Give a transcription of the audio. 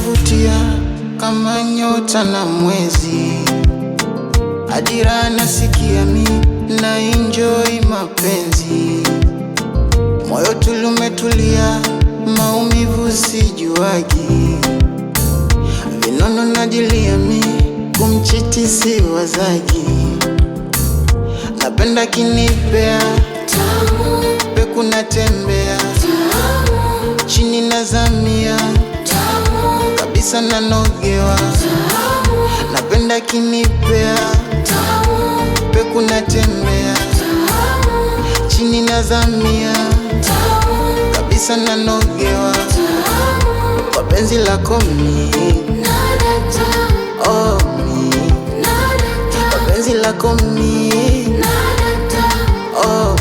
unavutia kama nyota na mwezi. Adira nasikia mi na enjoy mapenzi. Moyo tulumetulia, maumivu sijuagi. Vinono najilia mi, kumchiti si wazagi. Napenda kinipea tamu, peku natembea tamu, chini nazamia tamu, kabisa nanogewa. tamu, Napenda kinipea tamu, peku natembea tamu, chini nazamia tamu, kabisa nanogewa. tamu, Kwa penzi lako mi, nadata, oh mi, nadata, kwa penzi lako mi, nadata, oh